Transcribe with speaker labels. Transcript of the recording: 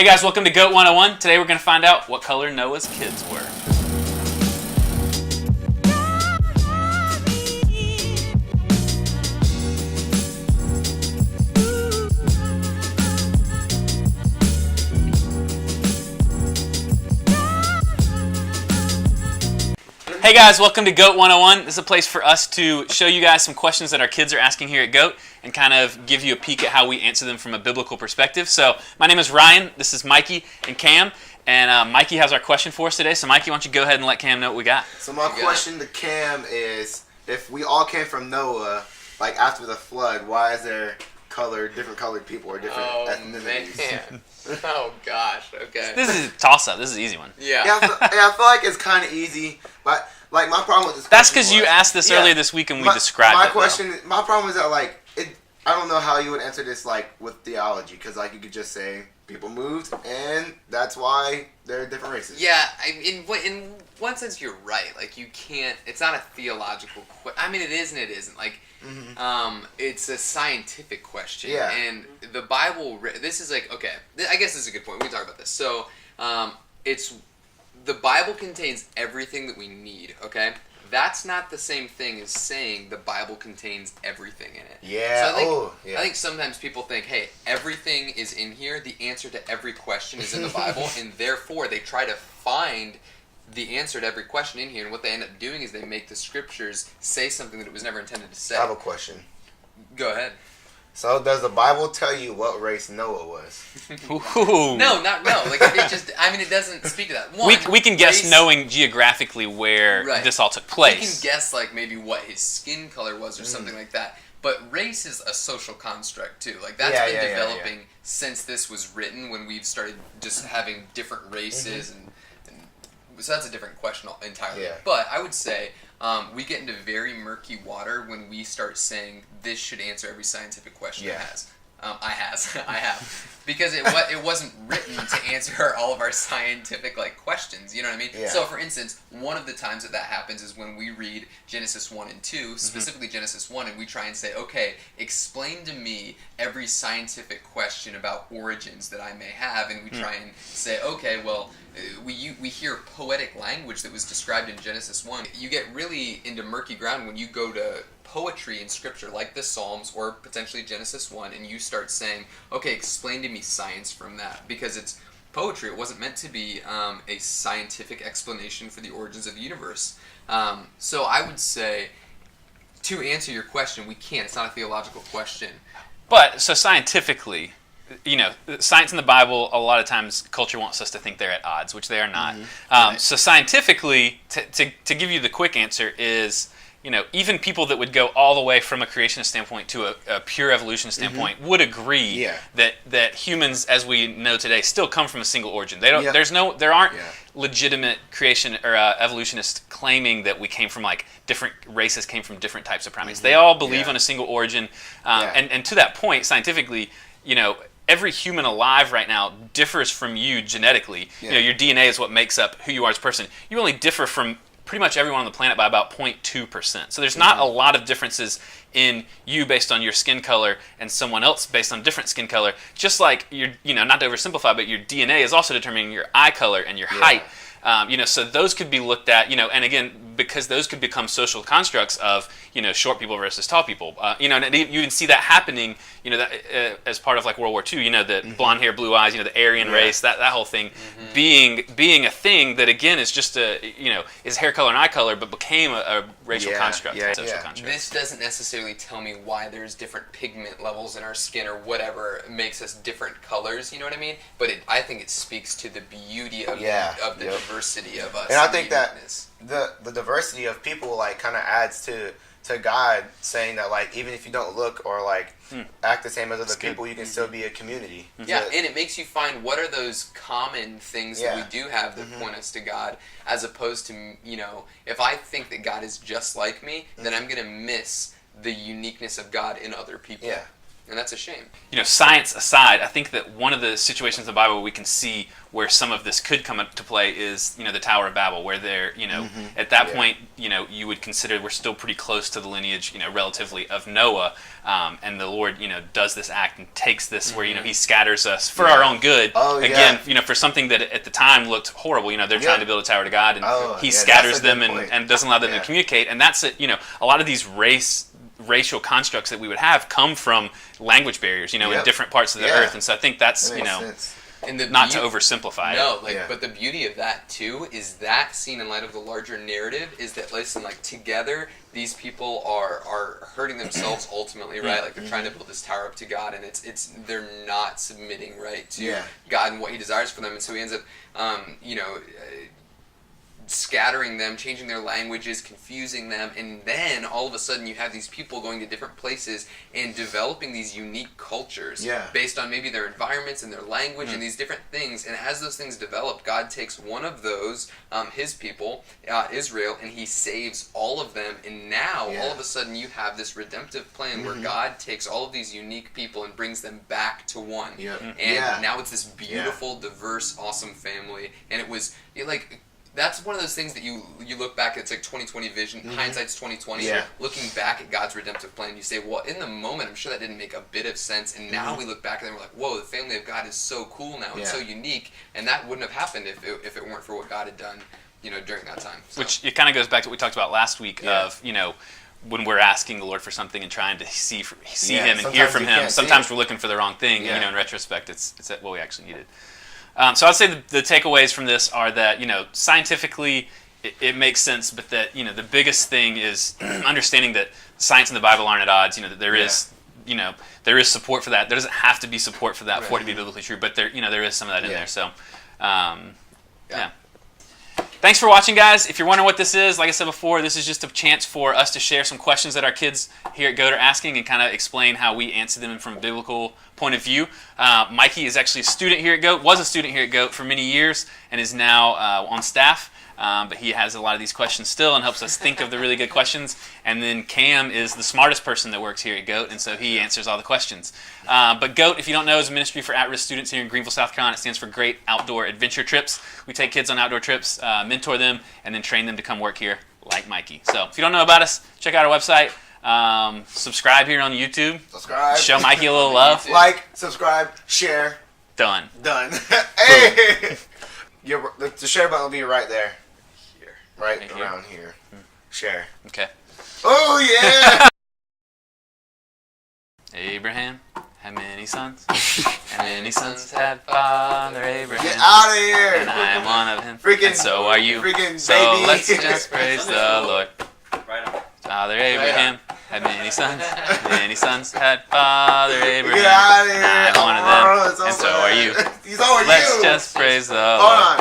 Speaker 1: Hey guys, welcome to Goat 101. Today we're going to find out what color Noah's kids were. Hey guys, welcome to Goat 101. This is a place for us to show you guys some questions that our kids are asking here at Goat and kind of give you a peek at how we answer them from a biblical perspective. So, my name is Ryan, this is Mikey and Cam, and Mikey has our question for us today. So Mikey, why don't you go ahead and let Cam know what we got?
Speaker 2: So my question to Cam is, if we all came from Noah, like after the flood, why is there different colored people or different ethnicities?
Speaker 3: Man. Oh gosh, okay.
Speaker 1: This is a toss-up. This is an easy one.
Speaker 3: Yeah.
Speaker 2: I feel like it's kind of easy, but like my problem with this question
Speaker 1: That's because you asked this earlier this week and we described it.
Speaker 2: My problem is that I don't know how you would answer this with theology, because you could just say people moved and that's why they're different races.
Speaker 3: Yeah, in one sense you're right. You can't. It's not a theological. It is and it isn't. It's a scientific question.
Speaker 2: Yeah.
Speaker 3: And the Bible. This is okay. I guess this is a good point. We can talk about this. So, the Bible contains everything that we need. Okay. That's not the same thing as saying the Bible contains everything in it.
Speaker 2: Yeah.
Speaker 3: So I think sometimes people think, hey, everything is in here. The answer to every question is in the Bible, and therefore they try to find the answer to every question in here. And what they end up doing is they make the scriptures say something that it was never intended to say.
Speaker 2: I have a question.
Speaker 3: Go ahead.
Speaker 2: So does the Bible tell you what race Noah was?
Speaker 1: Ooh.
Speaker 3: No. It doesn't speak to that.
Speaker 1: We can guess knowing geographically where this all took place.
Speaker 3: We can guess maybe what his skin color was or something like that. But race is a social construct too. That's been developing since this was written, when we've started just having different races and so that's a different question entirely. Yeah. But I would say we get into very murky water when we start saying this should answer every scientific question it has. I have. Because it wasn't written to answer all of our scientific questions, you know what I mean? Yeah. So for instance, one of the times that happens is when we read Genesis 1 and 2, specifically Genesis 1, and we try and say, okay, explain to me every scientific question about origins that I may have, and we try and say, okay, well, we hear poetic language that was described in Genesis 1. You get really into murky ground when you go to poetry in scripture like the Psalms or potentially Genesis 1, and you start saying, okay, explain to me science from that, because it's poetry. It wasn't meant to be a scientific explanation for the origins of the universe. So I would say, to answer your question, we can't. It's not a theological question.
Speaker 1: But so scientifically, science in the Bible, a lot of times culture wants us to think they're at odds, which they are not. So scientifically, to give you the quick answer is, even people that would go all the way from a creationist standpoint to a pure evolution standpoint would agree that humans, as we know today, still come from a single origin. They don't. There aren't legitimate creation or evolutionists claiming that we came from different races came from different types of primates. They all believe on a single origin, and to that point, scientifically, every human alive right now differs from you genetically. Yeah. Your DNA is what makes up who you are as a person. You only differ from pretty much everyone on the planet by about 0.2%. So there's not a lot of differences in you based on your skin color and someone else based on different skin color. Just like not to oversimplify, but your DNA is also determining your eye color and your height. So those could be looked at, and again, because those could become social constructs of, short people versus tall people. And you can see that happening, as part of World War II, the blonde hair, blue eyes, the Aryan race, that whole thing being a thing that, again, is just is hair color and eye color, but became a racial construct, social construct.
Speaker 3: This doesn't necessarily tell me why there's different pigment levels in our skin or whatever makes us different colors, you know what I mean? But I think it speaks to the beauty of the diversity of us.
Speaker 2: And I think that the diversity of people kind of adds to God saying that even if you don't look or act the same as other people, you can still be a community.
Speaker 3: Yeah, and it makes you find what are those common things that we do have that point us to God, as opposed to, if I think that God is just like me, then I'm going to miss the uniqueness of God in other people.
Speaker 2: Yeah.
Speaker 3: And that's a shame.
Speaker 1: Science aside, I think that one of the situations in the Bible we can see where some of this could come into play is, the Tower of Babel, where they're, at that point, you would consider we're still pretty close to the lineage, relatively, of Noah, and the Lord, does this act and takes this where, he scatters us for our own good. Again, for something that at the time looked horrible, they're trying to build a tower to God, and he scatters them and doesn't allow them to communicate, and that's it. A lot of these racial constructs that we would have come from language barriers, in different parts of the earth, and so I think that's,
Speaker 3: and
Speaker 1: not to oversimplify it.
Speaker 3: But the beauty of that too is that seen in light of the larger narrative is that, listen, like, together these people are hurting themselves ultimately, right? Like, they're trying to build this tower up to God, and it's they're not submitting, right, to God and what He desires for them, and so He ends up, scattering them, changing their languages, confusing them, and then all of a sudden you have these people going to different places and developing these unique cultures based on maybe their environments and their language and these different things. And as those things develop, God takes one of those, His people, Israel, and He saves all of them. And now all of a sudden you have this redemptive plan where God takes all of these unique people and brings them back to one. And now it's this beautiful, diverse, awesome family. And it was that's one of those things that you look back, it's like 2020 vision, hindsight's 2020. Looking back at God's redemptive plan, you say, well, in the moment, I'm sure that didn't make a bit of sense, and now we look back and we're like, whoa, the family of God is so cool now, it's so unique, and that wouldn't have happened if it weren't for what God had done, during that time. So.
Speaker 1: Which, it kind of goes back to what we talked about last week of, when we're asking the Lord for something and trying to see Him and hear from Him, sometimes we're looking for the wrong thing, in retrospect, it's what we actually needed. So I'd say the takeaways from this are that, scientifically it makes sense, but that, the biggest thing is understanding that science and the Bible aren't at odds, that there is, there is support for that. There doesn't have to be support for that for it to be biblically true, but there, there is some of that in there. So, Thanks for watching, guys. If you're wondering what this is, like I said before, this is just a chance for us to share some questions that our kids here at GOAT are asking and kind of explain how we answer them from a biblical point of view. Mikey is actually a student here at GOAT, was a student here at GOAT for many years, and is now on staff. But he has a lot of these questions still and helps us think of the really good questions. And then Cam is the smartest person that works here at GOAT, and so he answers all the questions. But GOAT, if you don't know, is a ministry for at-risk students here in Greenville, South Carolina. It stands for Great Outdoor Adventure Trips. We take kids on outdoor trips, mentor them, and then train them to come work here like Mikey. So if you don't know about us, check out our website. Subscribe here on YouTube.
Speaker 2: Subscribe.
Speaker 1: Show Mikey a little love.
Speaker 2: Like, subscribe, share.
Speaker 1: Done.
Speaker 2: Hey! The share button will be right there. Right around here. Share.
Speaker 1: Okay.
Speaker 2: Oh, yeah!
Speaker 1: Abraham had many sons, and many sons had Father Abraham.
Speaker 2: Get out of here!
Speaker 1: And I am one of him.
Speaker 2: Freaking,
Speaker 1: and so are you.
Speaker 2: Freaking
Speaker 1: so
Speaker 2: baby.
Speaker 1: Let's just praise the Lord.
Speaker 4: Right on.
Speaker 1: Father Abraham had many sons. Many sons had Father Abraham.
Speaker 2: Get out of here!
Speaker 1: And I am one of them. And so are you.
Speaker 2: So are you.
Speaker 1: Let's just praise the Lord.
Speaker 2: Hold on.